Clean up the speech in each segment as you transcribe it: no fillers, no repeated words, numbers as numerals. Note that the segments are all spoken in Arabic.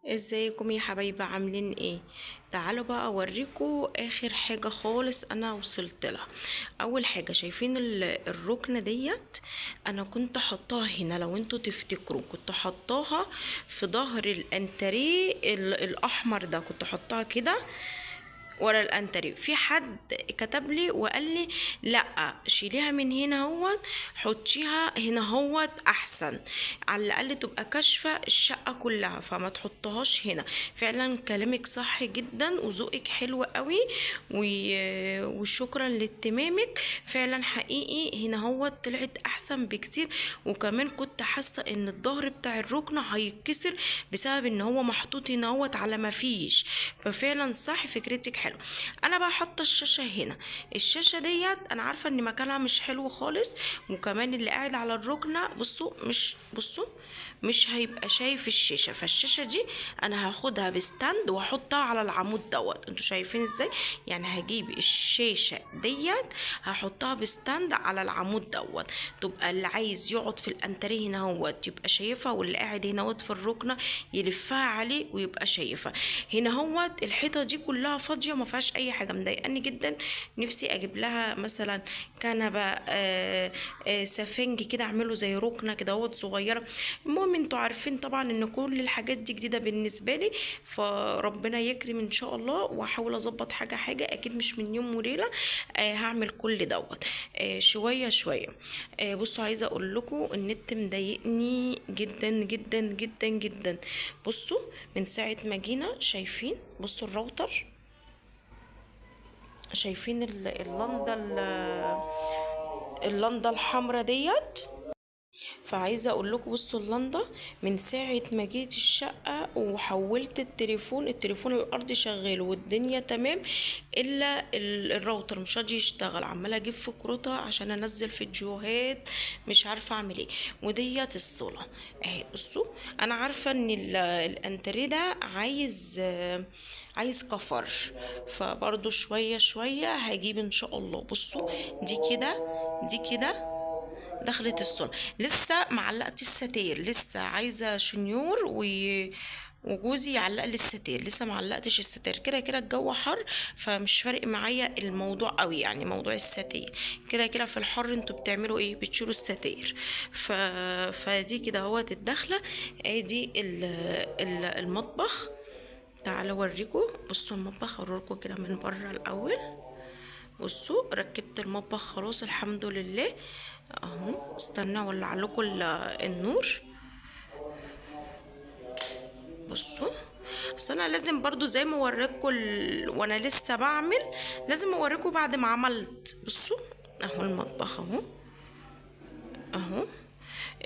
ازيكم يا حبايبي عاملين ايه؟ تعالوا بقى اوريكم اخر حاجة خالص انا وصلت لها. اول حاجة شايفين الركنة ديت، انا كنت حطاها هنا. لو انتوا تفتكروا كنت حطاها في ظهر الانتريه الاحمر ده، كنت حطاها كده ورا الانتري. في حد كتب لي وقال لي لا شيليها من هنا هوت، حطيها هنا هوت احسن، على الاقل تبقى كاشفه الشقه كلها، فما تحطهاش هنا. فعلا كلامك صح جدا وذوقك حلو قوي، وشكرا لاهتمامك. فعلا حقيقي هنا هوت طلعت احسن بكتير. وكمان كنت حاسه ان الظهر بتاع الركنه هيتكسر بسبب ان هو محطوط هنا هوت على ما فيش. ففعلا صح، فكرتك حلو. انا بقى حاطه الشاشه هنا. الشاشه ديت انا عارفه ان مكانها مش حلو خالص، وكمان اللي قاعد على الركنه مش هيبقى شايف الشاشه. فالشاشه دي انا هاخدها بستاند واحطها على العمود دوت. انتوا شايفين ازاي؟ يعني هجيب الشاشه ديت هحطها بستاند على العمود دوت، تبقى اللي عايز يقعد في الانتريه هنا هوت يبقى شايفها، واللي قاعد هنا هوت في الركنه يلفها عليه ويبقى شايفها. هنا هوت الحيطه دي كلها فاضيه ما فيهاش اي حاجه، مضايقاني جدا. نفسي اجيب لها مثلا كنبه سفنج كده، اعمله زي ركنه كده هوت صغيره. المهم انتوا عارفين طبعا ان كل الحاجات دي جديده بالنسبه لي، فربنا يكرم ان شاء الله، واحاول اظبط حاجه حاجه. اكيد مش من يوم وليله هعمل كل دوت، شويه شويه. بصوا عايزه اقول لكم النت مضايقني جدا جدا جدا جدا. بصوا من ساعه ما جينا، شايفين؟ بصوا الراوتر، شايفين اللنده الحمراء ديت. فعايزه اقول لكم بصوا اللنده من ساعه ما جيت الشقه وحولت التليفون الارضي شغال والدنيا تمام، الا الراوتر مش راضي يشتغل. عماله اجيب في كروتها عشان انزل فيديوهات، مش عارفه اعمل ايه. وديت الصوله اهي. بصوا انا عارفه ان الانتريه ده عايز كفر، فبرضو شويه شويه هجيب ان شاء الله. بصوا دي كده دخلت الصنع. لسه معلقتش الستاير، لسه عايزه شنيور وجوزي يعلق لي الستاير. لسه معلقتش الستاير. كده كده الجو حر، فمش فارق معايا الموضوع قوي، يعني موضوع الستاير كده كده في الحر انتوا بتعملوا ايه؟ بتشيلوا الستاير. فدي كده اهوت الدخله. ادي المطبخ. تعالوا اوريكم. بصوا المطبخ اوريكم كده من بره الاول. بصوا ركبت المطبخ خلاص الحمد لله اهو. استنى اولع لكم النور. بصوا، بس انا لازم برضو زي ما اوريكم وانا لسه بعمل، لازم اوريكم بعد ما عملت. بصوا اهو المطبخ اهو اهو.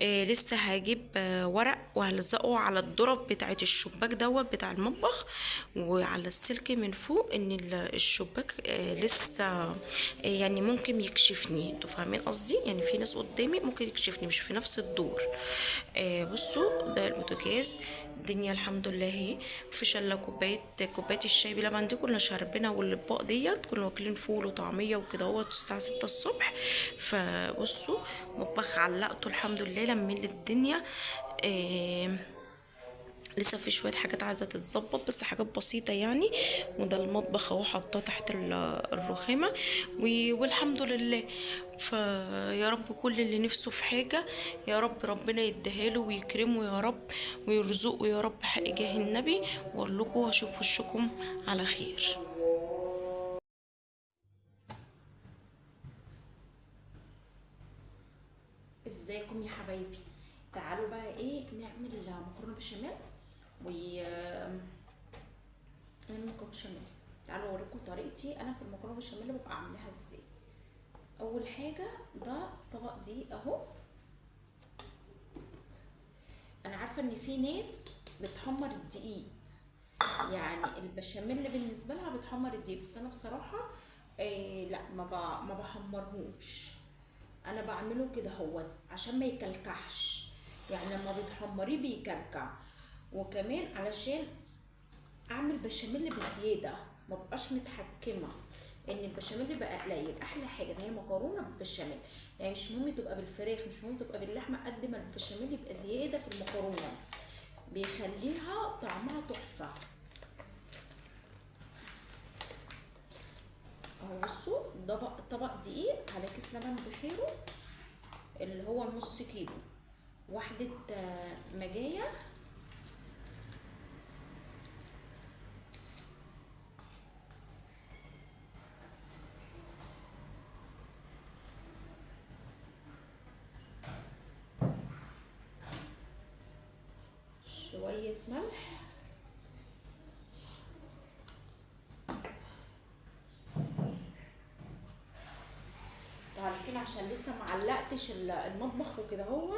لسه هجيب ورق وهلزقه على الضرب بتاعت الشباك دوت بتاع المطبخ، وعلى السلك من فوق ان الشباك لسه يعني ممكن يكشفني. انتوا فاهمين قصدي؟ يعني في ناس قدامي ممكن يكشفني مش في نفس الدور. بصوا ده البوتاجاز. الدنيا الحمد لله اهي. مفيش الا كوبايه الشاي بلبن دي كنا شاربينها، والاطباق ديت كنا واكلين فول وطعميه وكده اهوت الساعه 6 الصبح. فبصوا مطبخ علقته الحمد لله لمين الدنيا. آه لسه في شويه حاجات عايزه تتظبط بس حاجات بسيطه يعني. وده المطبخ اهو حطاه تحت الرخامه والحمد لله. فيا رب كل اللي نفسه في حاجه يا رب ربنا يديها ويكرمه يا رب، ويرزقه يا رب حق جاه النبي. واقول لكم واشوف وشكم على خير. ازيكم يا حبايبي؟ تعالوا بقى ايه نعمل مكرونه بشاميل و نعمل مكرونه بشاميل. تعالوا اوريكم طريقتي انا في المكرونه بشاميل ببقى عاملاها ازاي. اول حاجه ده طبق دقيق اهو. انا عارفه ان في ناس بتحمر الدقيق، يعني البشاميل بالنسبه لها بتحمر الدقيق، بس انا بصراحه لا ما بحمرهوش. انا بعمله كده هو عشان ما يكلكعش، يعني لما بتحمريه بيكلكع. وكمان علشان اعمل بشاميل بزياده ما بقاش متحكمه ان البشاميل بقى قليل. احلى حاجه ان هي مكرونه بالبشاميل، يعني مش مهم تبقى بالفراخ مش مهم تبقى باللحمه، قد ما البشاميل يبقى زياده في المكرونه بيخليها طعمها تحفه. اهو بصوا، طبق دقيق على كيس لبن بخيره اللي هو نص كيلو، واحدة مجاية، شوية ملح، عارفين عشان لسه معلقتش المطبخ وكده هو،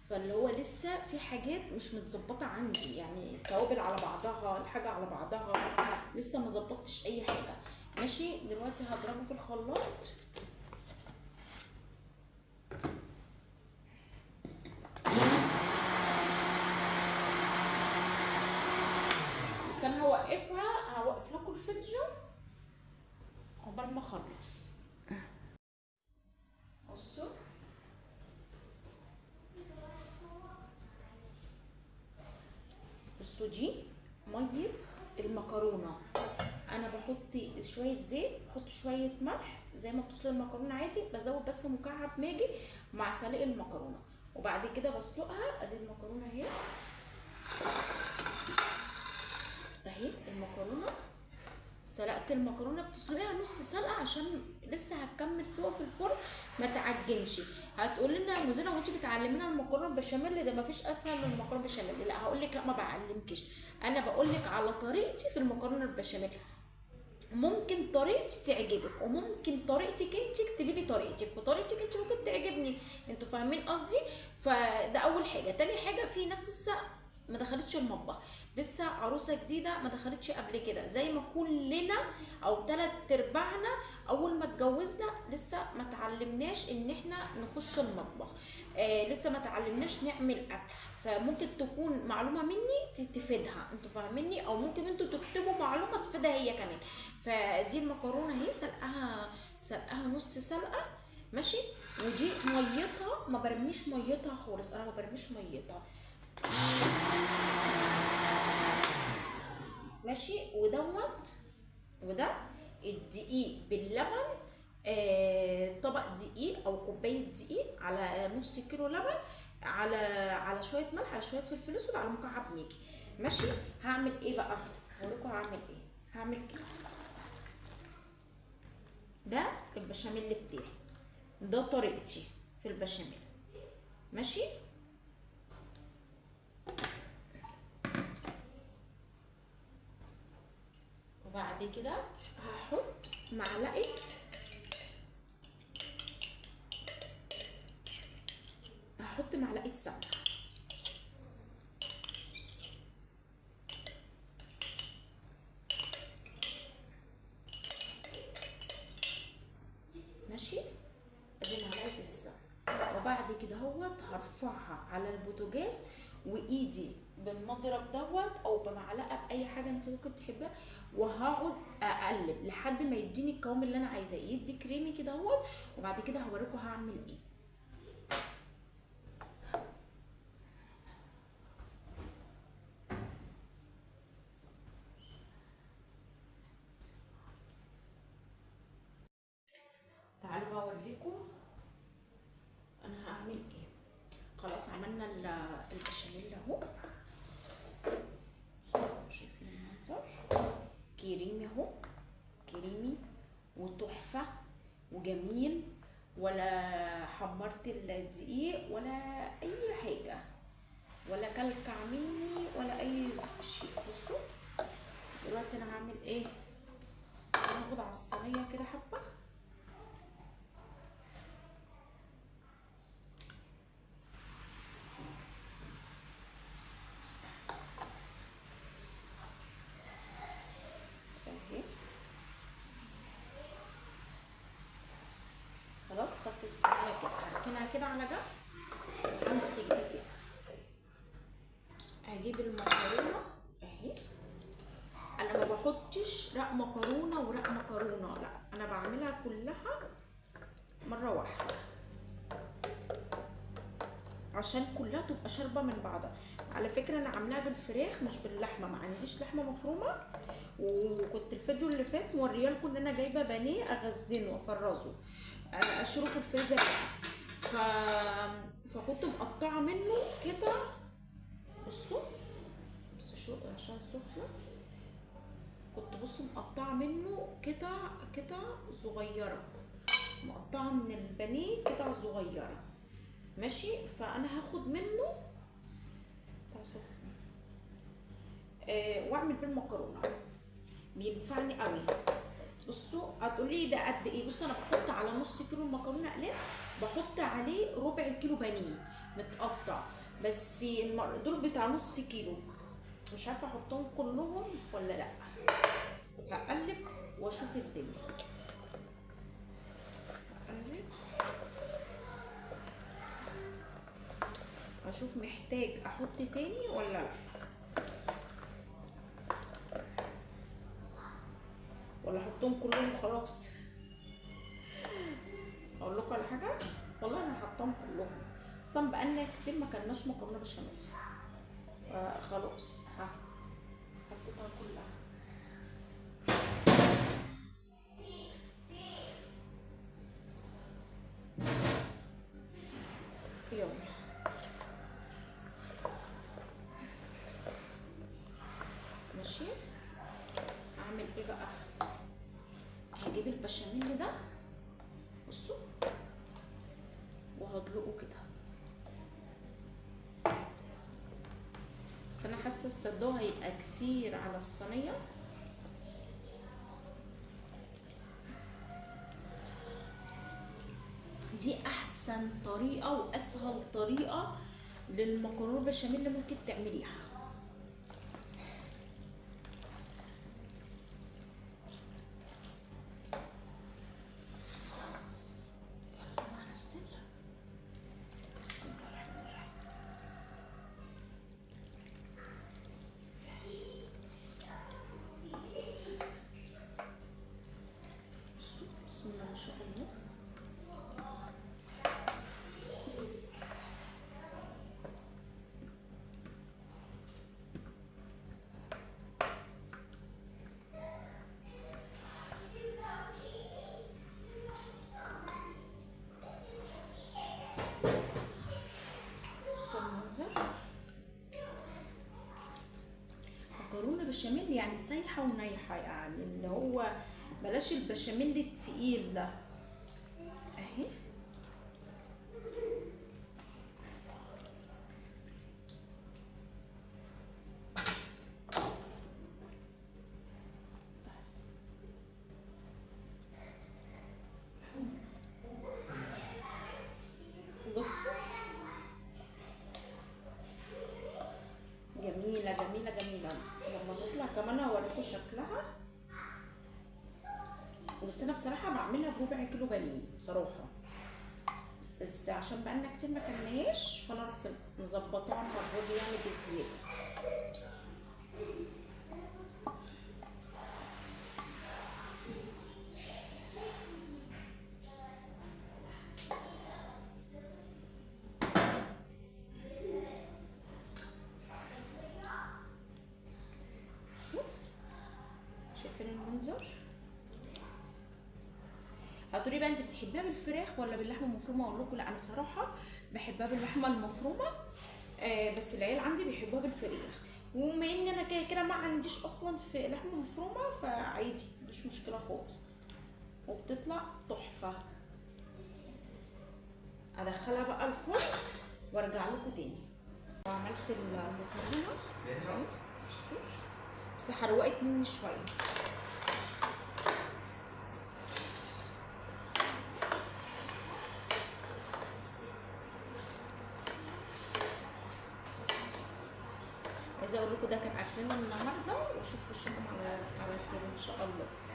فاللي هو لسه في حاجات مش متظبطه عندي، يعني التوابل على بعضها، الحاجه على بعضها، لسه ما ظبطتش اي حاجه. ماشي، دلوقتي هضربه في الخلاط. بس انا هوقف لكم الفيديو عقبال ما اخلص. بصوا دي ميه المكرونه، انا بحط شويه زيت، بحط شويه ملح زي ما بتسلق المكرونه عادي، بزود بس مكعب ماجي مع سلق المكرونه، وبعد كده بسلقها. ادي المكرونه اهي، المكرونه سلقت المكرونه، بتسلقيها نص سلقه عشان لسه هتكمل سوا في الفرن ما تعجنش. هتقولي لنا يا مزينه وانت بتعلمينا المكرونه البشاميل ده مفيش اسهل من المكرونه البشاميل؟ لا، هقول لك لا، ما بعلمكش، انا بقول لك على طريقتي في المكرونه البشاميل. ممكن طريقتي تعجبك وممكن طريقتك انت اكتبي لي طريقتك، وطريقتك انت ممكن تعجبني، انتوا فاهمين قصدي؟ فده اول حاجه. تاني حاجه، في ناس لسه ما دخلتش المطبخ، لسه عروسه جديده ما دخلتش قبل كده، زي ما كلنا او 3/4 اول ما اتجوزنا لسه ما تعلمناش ان احنا نخش المطبخ، لسه ما تعلمناش نعمل اكل. فممكن تكون معلومه مني تفيدها، انتوا فاهميني؟ او ممكن انتوا تكتبوا معلومه تفيدها هي كمان. فدي المكرونه اهي سلقها نص سلقه، ماشي. ودي ميتها ما برميش ميتها خالص، انا ما برميش ميتها، ماشي. وده الدقيق باللبن، طبق دقيق او كوبايه دقيق على نص كيلو لبن، على شويه ملح، على شويه فلفل اسود، على مكعب ماجي، ماشي. هعمل ايه بقى؟ هوريكم هعمل ايه. هعمل كده، ده البشاميل بتاعي، ده طريقتي في البشاميل، ماشي. وبعد كده هحط معلقه سمنه، ماشي. ادي معلقه السمنه. وبعد كده هرفعها على البوتاجاز، وايدي بالمضرب او بمعلقه باي حاجه انت ممكن تحبها، وهقعد اقلب لحد ما يديني القوام اللي انا عايزاه، يدي كريمي كده وبعد كده هوريكم هعمل ايه. تعالوا بقى اوريكم انا هعمل ايه. خلاص عملنا البشاميل اهو، شايفين المنظر؟ كريمي اهو، كريمي وتحفه وجميل، ولا حمرت الدقيق ولا اي حاجه، ولا كلكع مني ولا اي شيء. بصوا دلوقتي انا هعمل ايه. هاخد على الصينيه كده حبه، خلاص. خدت الصينيه كده، هركنها كده على جنب، وهمسك دي كده، هجيب المكرونه اهي. انا ما بحطش رق مكرونه ورق مكرونه، لا، انا بعملها كلها مره واحده عشان كلها تبقى شاربه من بعضها. على فكره انا عاملاها بالفراخ مش باللحمه، ما عنديش لحمه مفرومه، وكنت الفيديو اللي فات موريه لكم ان انا جايبه بانيه اغزنه وافرزه اشيله في الفريزر ف... فكنت مقطعه منه قطع. بصوا بس شو عشان سخنه، كنت بصوا مقطعه منه قطع صغيره، مقطعه من البانيه قطع صغيره ماشي. فانا هاخد منه بتاع سخن واعمل بالمكرونه، بينفعني قوي. بصوا هتقولي ده قد ايه؟ بصوا انا بحط على نص كيلو المكرونه اقلام بحط عليه ربع كيلو بانيه متقطع، بس دول بتاع نص كيلو، مش عارفه احطهم كلهم ولا لا. هقلب واشوف الدنيا. هقلب اشوف محتاج احط تاني ولا لا، ولا احطهم كلهم خلاص. اقول لكم على حاجه، والله انا حطاهم كلهم، اصلا بقالنا كتير ما كلناش مكرونه بشاميل، خلاص حطيتها كلها. يلا ماشي. اعمل ايه بقى؟ هجيب البشاميل ده بصوا وهدلقه كده، بس انا حاسه الصدوق هيبقى كتير على الصينيه. دي احسن طريقه واسهل طريقه للمكرونه البشاميل اللي ممكن تعمليها. بسم الله ما شاء الله. المنظر مكرونه بشاميل يعني سايحه ونايحه، يعني اللي هو بلاش البشاميل التقيل ده اهي. بصوا جميله جميله جميله، لما تطلع كمان هوريكم شكلها. بس انا بصراحه بعملها بربع كيلو بانيه بصراحه، بس عشان بقالنا كتير ما كلناهاش فانا رحت مظبطاها المره دي يعني بالزياده. شايفين المنظر؟ هتقولي بقى انت بتحبيها بالفراخ ولا باللحمه المفرومه؟ اقول لكم لا، انا بصراحه بحبها باللحمه المفرومه، بس العيال عندي بيحبوها بالفراخ، وبما ان انا كده كده ما عنديش اصلا في لحمه مفرومه فعادي مش مشكله خالص، وبتطلع تحفه. ادخلها بقى الفرن وارجع لكم تاني. وعملت المكرونه اهي بصوا، بس حروقت مني شويه. عايزه اقول لكم ده كان اكلنا النهارده، واشوف وشكم على خير ان شاء الله.